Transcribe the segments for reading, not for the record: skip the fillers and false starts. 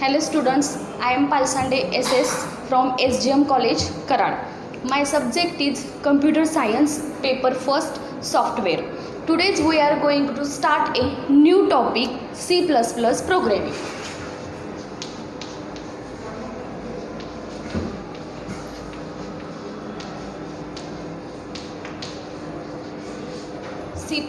Hello students, I am Palsande SS from SGM College, Karad. My subject is Computer Science, paper first, Software. Today we are going to start a new topic, C++ programming. C++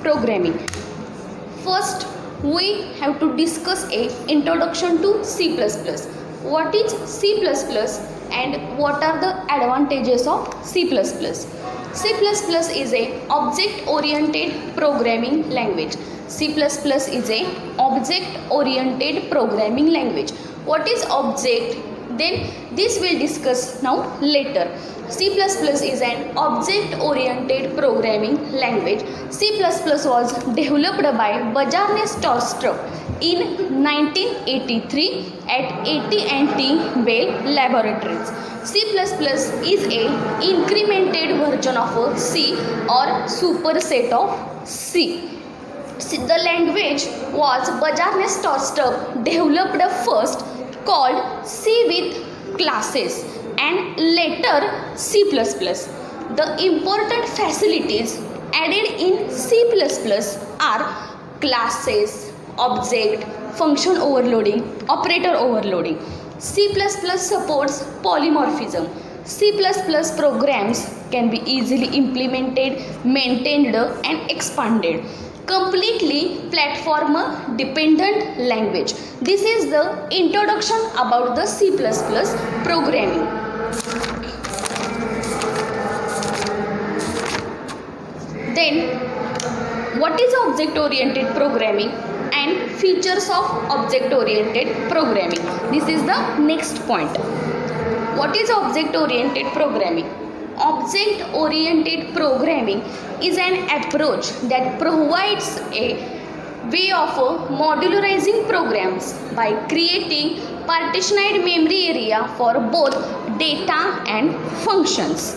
programming. First, we have to discuss a introduction to C++. What is C++ and what are the advantages of C++? C++ is a object oriented programming language. C++ is a object oriented programming language. What is object? Then this we'll discuss now later. C++ is an object-oriented programming language. C++ was developed by Bjarne Stroustrup in 1983 at AT&T Bell Laboratories. C++ is an incremented version of C or superset of C. The language was Bjarne Stroustrup developed first called C with classes and later C++. The important facilities added in C++ are classes, object, function overloading, operator overloading. C++ supports polymorphism. C++ programs can be easily implemented, maintained and expanded. Completely platform dependent language. This is the introduction about the C++ programming. Then what is object oriented programming and features of object oriented programming? This is the next point. What is object oriented programming? Object oriented programming is an approach that provides a way of modularizing programs by creating partitioned memory area for both data and functions.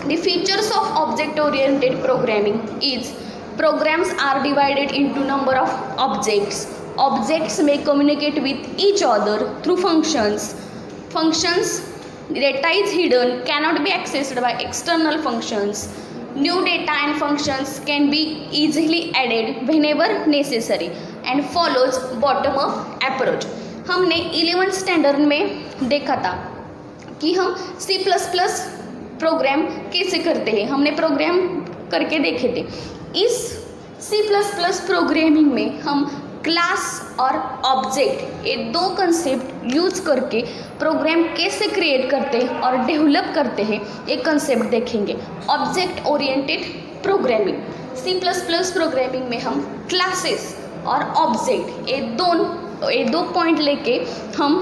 The features of object oriented programming is programs are divided into number of objects. Objects may communicate with each other through functions. Data is hidden, cannot be accessed by external functions. New data and functions can be easily added whenever necessary and follows bottom up approach. हमने 11th standard में देखा था कि हम C++ programme कैसे करते हैं, हमने प्रोग्राम करके देखे थे. इस C++ प्रोग्रामिंग में हम क्लास और ऑब्जेक्ट ये दो कंसेप्ट यूज करके प्रोग्राम कैसे क्रिएट करते हैं और डेवलप करते हैं एक कंसेप्ट देखेंगे. Object oriented programming. C++ programming में हम क्लासेस और ऑब्जेक्ट ये दो पॉइंट लेके हम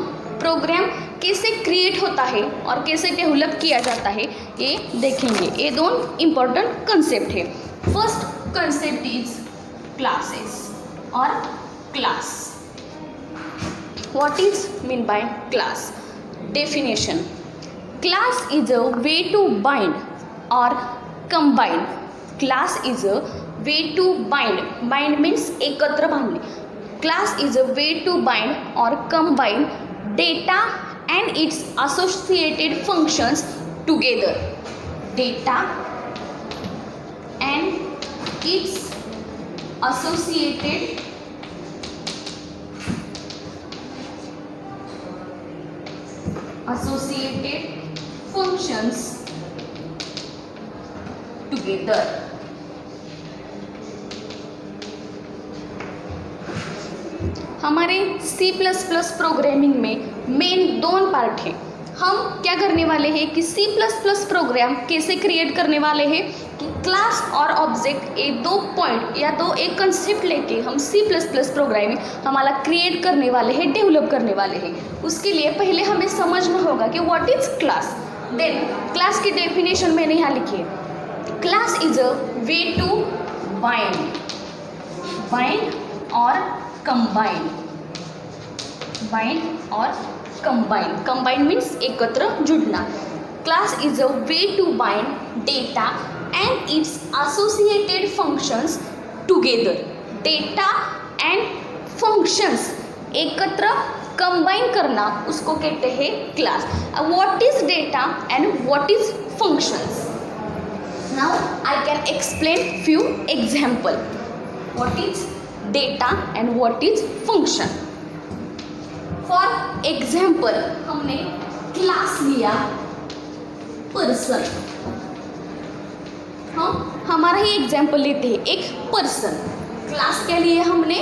प्रोग्राम कैसे क्रिएट होता है और कैसे डेवलप किया जाता है ये देखेंगे. ये दोनों इम्पोर्टेंट कंसेप्ट है. फर्स्ट कंसेप्ट इज क्लासेस और class. What is mean by class? Definition. Class is a way to bind or combine. Class is a way to bind. Bind means एकत्र बांधणे. Class is a way to bind or combine data and its associated functions together. Data and its associated functions together. हमारे C++ programming में main दोन part हैं. हम क्या करने वाले हैं कि C++ प्रोग्राम कैसे क्रिएट करने वाले हैं कि क्लास और ऑब्जेक्ट ये दो पॉइंट या तो एक कंसेप्ट लेके हम C++ प्रोग्रामिंग हमारा क्रिएट करने वाले हैं, डेवलप करने वाले हैं. उसके लिए पहले हमें समझना होगा कि what is class. Then class की डेफिनेशन मैंने यहाँ लिखी है. Class is a way to bind और कंबाइन. कंबाइन मीन्स एकत्र जुड़ना. Class is a way to bind data and its associated functions together. Data and functions एकत्र कंबाइन करना उसको कहते हैं class. What is data and what is functions. Now I can explain few example. What is data and what is function. For example हमने class लिया person. हम हमारा ही एग्जाम्पल लेते हैं, एक पर्सन. क्लास के लिए हमने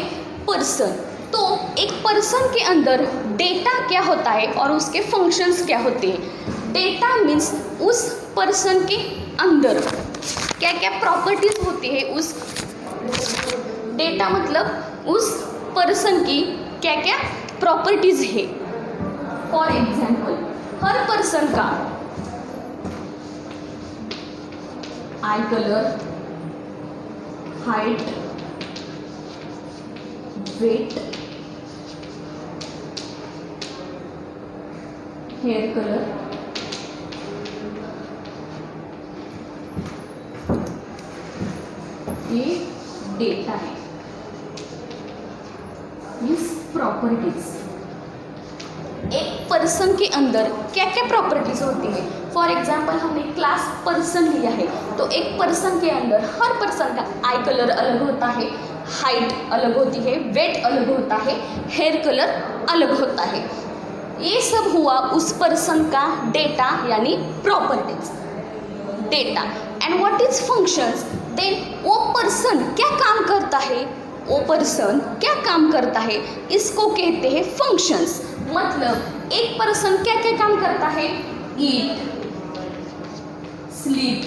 पर्सन. तो एक पर्सन के अंदर डेटा क्या होता है और उसके फंक्शंस क्या होते हैं. डेटा मीन्स उस पर्सन के अंदर क्या क्या प्रॉपर्टीज होती है. उस डेटा मतलब उस पर्सन की क्या क्या प्रॉपर्टीज है. फॉर एग्जाम्पल हर पर्सन का eye colour, height, weight, hair colour, ये डेटा है. Means properties. एक पर्सन के अंदर क्या क्या प्रॉपर्टीज होती है. फॉर एग्जाम्पल हमने क्लास पर्सन लिया है, तो एक पर्सन के अंदर हर पर्सन का आई कलर अलग होता है, हाइट अलग होती है, वेट अलग होता है, हेयर कलर अलग होता है. ये सब हुआ उस पर्सन का डेटा यानी properties. Data. And what is functions. Then वो पर्सन क्या काम करता है, वो पर्सन क्या काम करता है, इसको कहते हैं फंक्शंस. मतलब एक पर्सन क्या क्या काम करता है. ईट, स्लीप,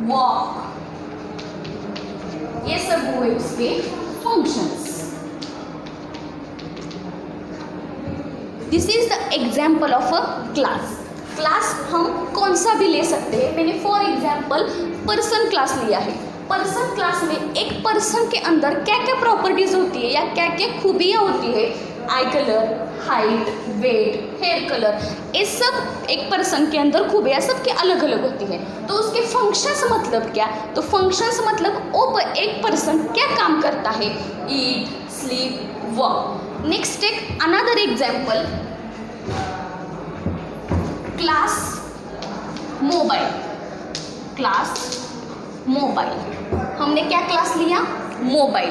वॉक, ये सब हुए उसके functions. This is the example of a class. Class हम कौन सा भी ले सकते हैं. मैंने फॉर एग्जाम्पल पर्सन क्लास लिया है. पर्सन क्लास में एक पर्सन के अंदर क्या क्या प्रॉपर्टीज होती है या क्या क्या खूबियाँ होती है. Eye colour, height, weight, hair colour, ये सब एक पर्सन के अंदर खूबियाँ सबके अलग अलग होती है. तो उसके फंक्शंस मतलब क्या. तो फंक्शंस मतलब वो एक पर्सन क्या काम करता है. Eat, sleep, walk. Next take another example. Class mobile. Class mobile. हमने क्या क्लास लिया. मोबाइल.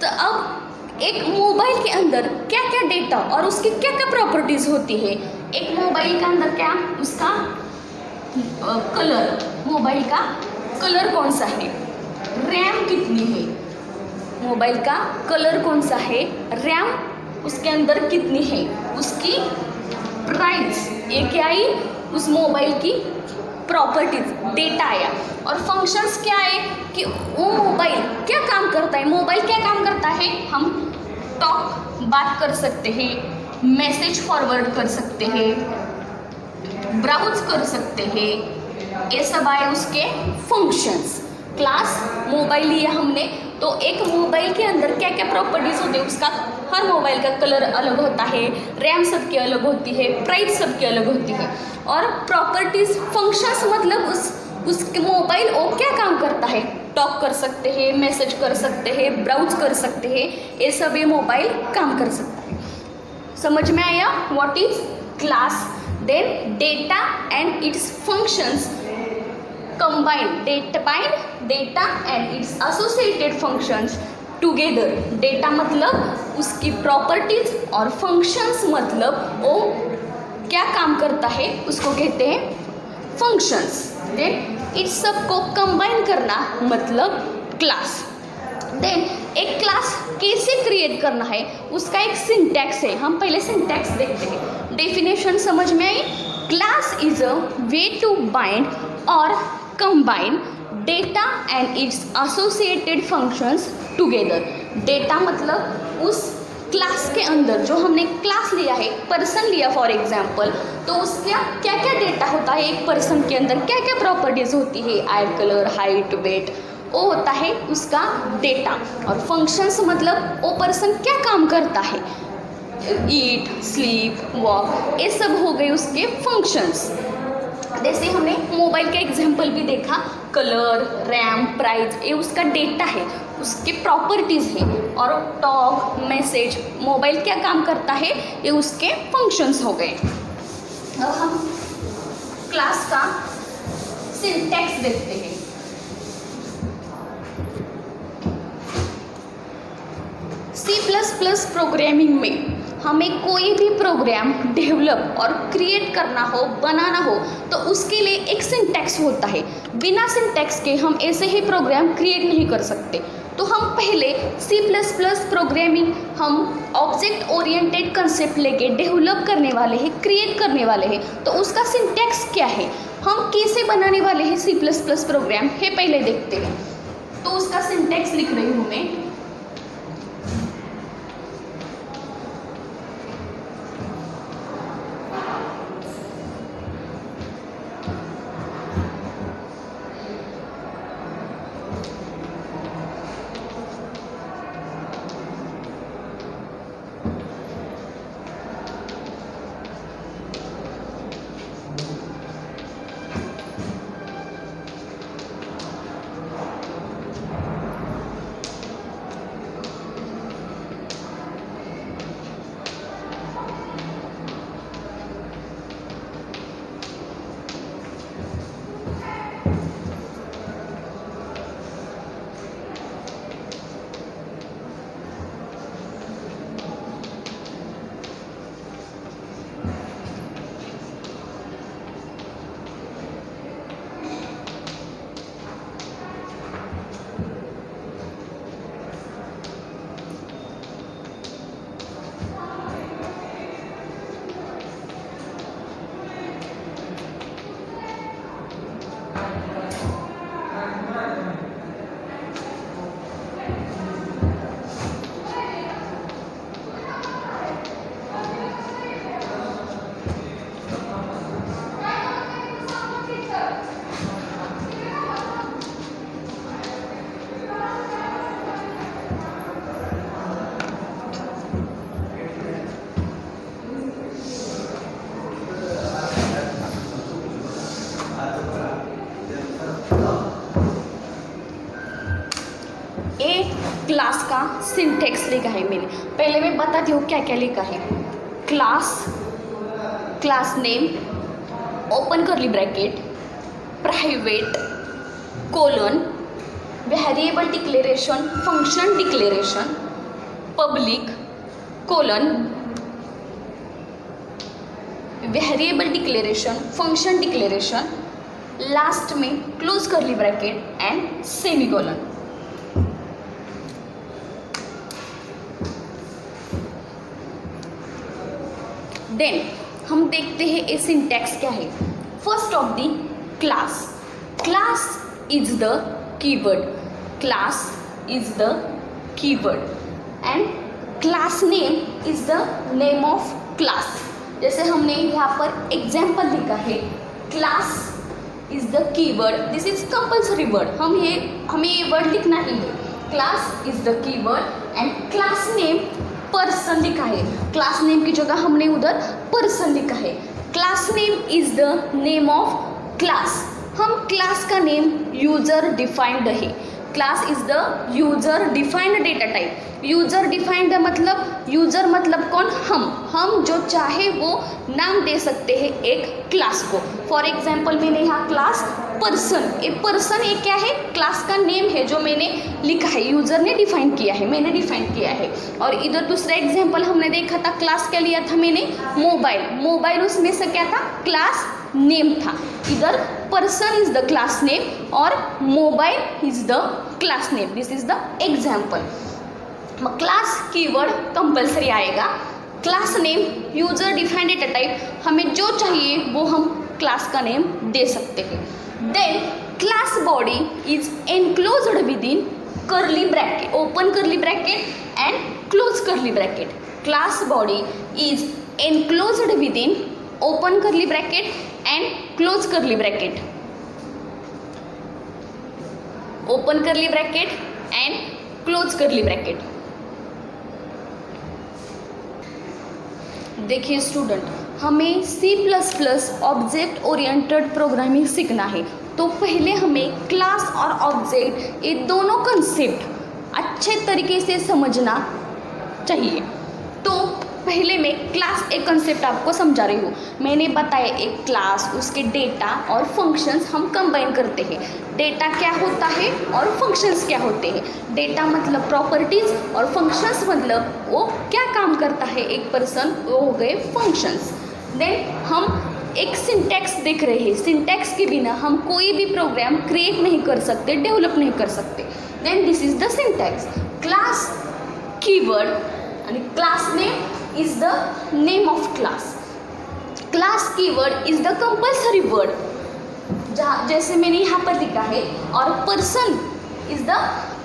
तो अब एक मोबाइल के अंदर क्या क्या डेटा और उसकी क्या क्या प्रॉपर्टीज होती है. एक मोबाइल के अंदर क्या उसका कलर. मोबाइल का कलर कौन सा है. रैम कितनी है. मोबाइल का कलर कौन सा है, रैम उसके अंदर कितनी है, उसकी प्राइस, ये क्या आई उस मोबाइल की प्रॉपर्टीज, डेटा आया. और फंक्शंस क्या है कि वो मोबाइल क्या काम करता है. मोबाइल क्या काम करता है. हम टॉक बात कर सकते हैं, मैसेज फॉरवर्ड कर सकते हैं, ब्राउज कर सकते हैं, ये सब आए उसके फंक्शंस. क्लास मोबाइल लिया हमने, तो एक मोबाइल के अंदर क्या क्या प्रॉपर्टीज होती है. उसका हर मोबाइल का कलर अलग होता है, रैम सबकी अलग होती है, प्राइस सबकी अलग होती है. और प्रॉपर्टीज फंक्शंस मतलब उसके मोबाइल वो क्या काम करता है. टॉक कर सकते हैं, मैसेज कर सकते हैं, ब्राउज कर सकते हैं, ये सब ये मोबाइल काम कर सकता है. समझ में आया. What is class. Then data and its functions combine. Data and its associated functions together. Data मतलब उसकी प्रॉपर्टीज और फंक्शंस मतलब वो क्या काम करता है उसको कहते हैं फंक्शंस. देन इस सब को कंबाइन करना मतलब क्लास. देन एक क्लास कैसे क्रिएट करना है उसका एक सिंटैक्स है. हम पहले सिंटैक्स देखते हैं. डेफिनेशन समझ में आई. Class is a way to bind और combine data and its associated functions together. Data मतलब उस क्लास के अंदर जो हमने क्लास लिया है, पर्सन लिया फॉर एग्जाम्पल, तो उसका क्या क्या डेटा होता है. एक पर्सन के अंदर क्या क्या प्रॉपर्टीज होती है. आई कलर, हाइट, वेट, वो होता है उसका डेटा. और फंक्शंस मतलब वो पर्सन क्या काम करता है. ईट, स्लीप, वॉक, ये सब हो गए उसके फंक्शंस. जैसे हमने मोबाइल का एग्जाम्पल भी देखा, कलर, रैम, प्राइस, ये उसका डेटा है, उसके प्रॉपर्टीज़ है. और टॉक, मैसेज, मोबाइल क्या काम करता है, ये उसके फंक्शंस हो गए। अब हम क्लास का सिंटैक्स देखते हैं। C++ प्रोग्रामिंग में हमें कोई भी प्रोग्राम डेवलप और क्रिएट करना हो, बनाना हो, तो उसके लिए एक सिंटैक्स होता है। बिना सिंटैक्स के हम ऐसे ही प्रोग्राम क्रिएट नहीं कर सकते। तो हम पहले C++ प्रोग्रामिंग हम ऑब्जेक्ट ओरिएंटेड कंसेप्ट लेके डेवलप करने वाले हैं, क्रिएट करने वाले हैं। तो उसका सिंटैक्स क्या है, हम कैसे बनाने वाले हैं C++ प्रोग्राम, है पहले देखते हैं। तो उसका सिंटैक्स लिख रही हूँ मैं। क्लास का सिंटैक्स लिखा है मैंने, पहले मैं बताती हूँ क्या क्या लिखा है। Class name, open curly bracket, private, colon, variable declaration, function declaration, public, colon, variable declaration, function declaration, last में close curly bracket and semicolon. Then हम देखते हैं ये सिंटैक्स क्या है। First of the class, class is the keyword, class is the keyword and class name is the name of class. जैसे हमने यहाँ पर एग्जाम्पल लिखा है, class is the keyword, this is compulsory word, हमें ये वर्ड लिखना ही है। Class is the keyword and class name person लिखा है, क्लास नेम की जगह हमने उधर पर्सन लिखा है। Class name is the name of class, हम क्लास का नेम यूजर डिफाइंड है। Class is the user defined data type. User defined मतलब, यूजर मतलब कौन, हम जो चाहे वो नाम दे सकते हैं एक क्लास को। फॉर एग्जाम्पल मैंने यहाँ क्लास पर्सन, ये पर्सन ये क्या है, क्लास का नेम है जो मैंने लिखा है, यूजर ने डिफाइन किया है, मैंने डिफाइन किया है। और इधर दूसरा एग्जाम्पल हमने देखा था, क्लास क्या लिया था मैंने, मोबाइल उसमें से क्या था, क्लास नेम था। इधर person is the class name और mobile is the class name, this is the example. Class keyword compulsory आएगा, class name user defined data type, हमें जो चाहिए वो हम क्लास का नेम दे सकते हैं। Then class body is enclosed within curly bracket, open curly bracket and close curly bracket. Class body is enclosed within open curly bracket and close curly bracket, open curly bracket and close curly bracket. देखिए student, हमें C++ object oriented programming सीखना है, तो पहले हमें class और object ये दोनों कंसेप्ट अच्छे तरीके से समझना चाहिए। तो पहले मैं क्लास एक कंसेप्ट आपको समझा रही हूँ। मैंने बताया एक क्लास, उसके डेटा और फंक्शंस हम कंबाइन करते हैं। डेटा क्या होता है और फंक्शंस क्या होते हैं। डेटा मतलब प्रॉपर्टीज़ और फंक्शंस मतलब वो क्या काम करता है एक पर्सन, वो हो गए फंक्शंस। देन हम एक सिंटैक्स देख रहे हैं। सिंटैक्स के बिना हम कोई भी प्रोग्राम क्रिएट नहीं कर सकते, डेवलप नहीं कर सकते। Then this is the syntax. Class keyword आणि class name is the name of class. Class keyword is the compulsory word, जैसे मैंने यहाँ पर लिखा है, और person is the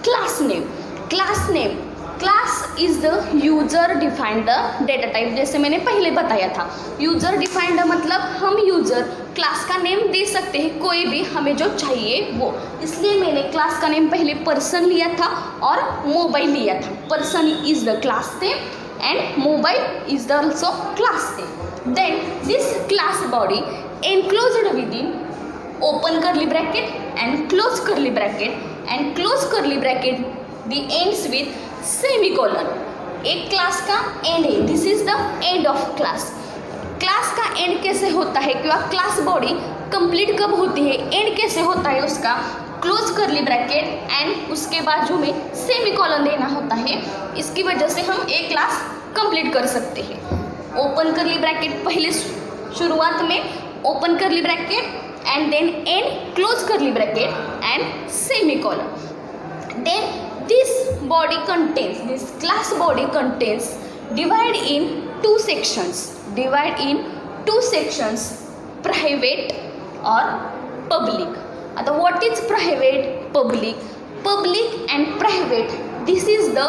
class name. Class name, class is the user defined data type, जैसे मैंने पहले बताया था। user defined मतलब हम यूज़र क्लास का नेम दे सकते हैं, कोई भी हमें जो चाहिए वो। इसलिए मैंने क्लास का नेम पहले पर्सन लिया था और मोबाइल लिया था। Person is the class name and mobile is the also class name. Then this class body enclosed within open curly bracket and close curly bracket and close curly bracket the ends with semicolon. एक class का and है, this is the end of class. Class का and कैसे होता है, क्या class body complete कब होती है, एंड कैसे होता है उसका, क्लोज करली ब्रैकेट एंड उसके बाजू में सेमीकोलन देना होता है। इसकी वजह से हम एक क्लास कंप्लीट कर सकते हैं। ओपन करली ब्रैकेट पहले शुरुआत में, open curly bracket and then and close curly bracket and semicolon. Then this body contains, this class body contains divide into sections, private और पब्लिक। आता what is private, public and private, this is the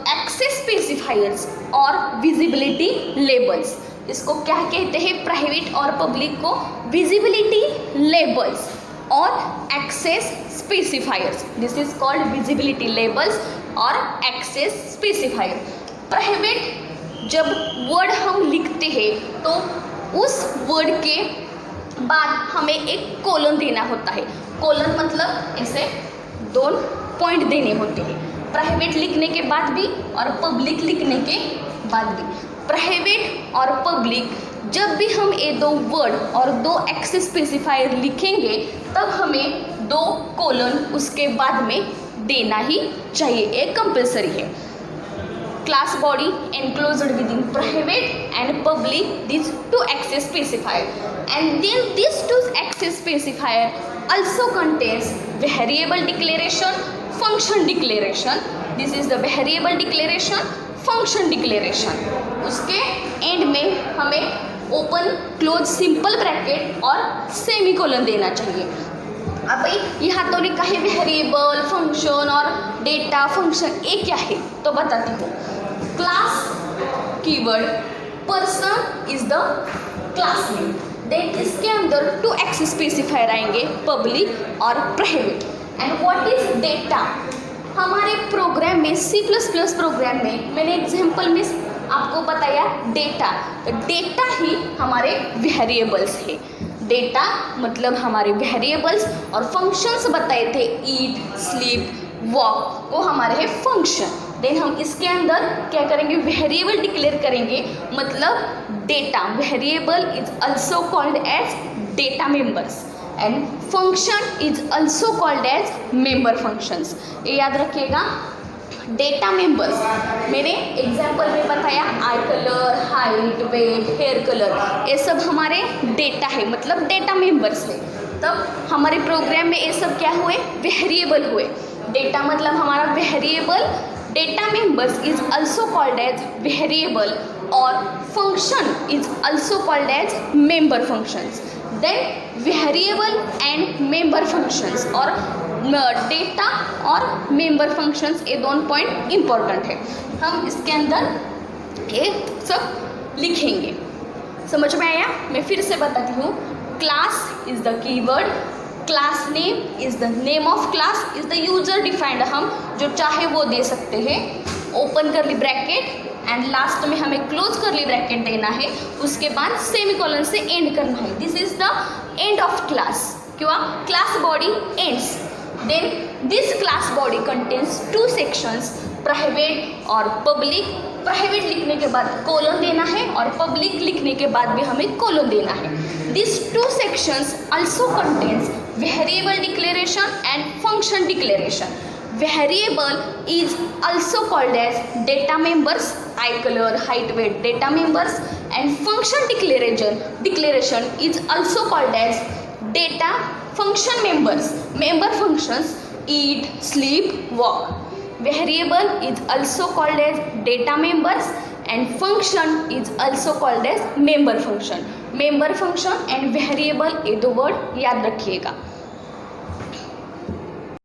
access specifiers और visibility labels. इसको क्या कहते हैं, private और public को visibility labels और access specifiers, this is called visibility labels और एक्सेस स्पेसिफायर। प्राइवेट जब वर्ड हम लिखते हैं तो उस वर्ड के बाद हमें एक कोलन देना होता है। कोलन मतलब ऐसे 2 पॉइंट देने होते हैं, प्राइवेट लिखने के बाद भी और पब्लिक लिखने के बाद भी। प्राइवेट और पब्लिक जब भी हम ये 2 वर्ड और 2 एक्सेस स्पेसिफायर लिखेंगे तब हमें 2 कोलन उसके बाद में देना ही चाहिए, ये कंपल्सरी है। Class body enclosed within private and public, these 2 access specifier, and then these 2 access specifier also contains variable declaration, function declaration. This is the variable declaration, function declaration. उसके एंड में हमें ओपन क्लोज सिंपल ब्रैकेट और semicolon देना चाहिए। अब भाई यहाँ तो लिखा है वेरिएबल, फंक्शन और डेटा फंक्शन, ये क्या है तो बताती हूँ। Class keyword, person is the class name, then इसके अंदर 2 एक्सेस स्पेसिफायर आएंगे, पब्लिक और private. And what is data, हमारे प्रोग्राम में C++ प्रोग्राम में मैंने एग्जांपल में आपको बताया डेटा, तो डेटा ही हमारे वेरिएबल्स है। डेटा मतलब हमारे वेरिएबल्स और फंक्शंस बताए थे, ईट, स्लीप, वॉक, वो हमारे है फंक्शन। देन हम इसके अंदर क्या करेंगे, वेरिएबल डिक्लेयर करेंगे, मतलब data, variable is also called as data members and function is also called as member functions. ये याद रखिएगा। डेटा मेंबर्स मैंने एग्जाम्पल में बताया, eye colour, height, weight, hair colour, ये सब हमारे डेटा है, मतलब डेटा मेंबर्स है। तब हमारे प्रोग्राम में ये सब क्या हुए, वेरिएबल हुए। डेटा मतलब हमारा variable, data members is also called as variable और function is also called as member functions. Then variable and member functions और डेटा और मेंबर फंक्शंस, ये 2 पॉइंट इम्पोर्टेंट है। हम इसके अंदर ये सब लिखेंगे। समझ में आया? मैं फिर से बताती हूँ। Class is the keyword, class name is the name of class, is the user defined, हम जो चाहे वो दे सकते हैं। Open curly bracket and last में हमें क्लोज करली ब्रैकेट देना है, उसके बाद सेमीकोलन से एंड करना है। This is the end of class, क्यों, class body ends. Then this class body contains two sections, private और पब्लिक। प्राइवेट लिखने के बाद कोलन देना है और पब्लिक लिखने के बाद भी हमें कोलन देना है। This two sections also contains variable declaration and function declaration. Variable is also called as data members, eye color, height, weight, data members, and function declaration is also called as data function members. Member functions eat, sleep, walk. Variable is also called as data members and function is also called as member function. Member function and variable ये दो word याद रखिएगा.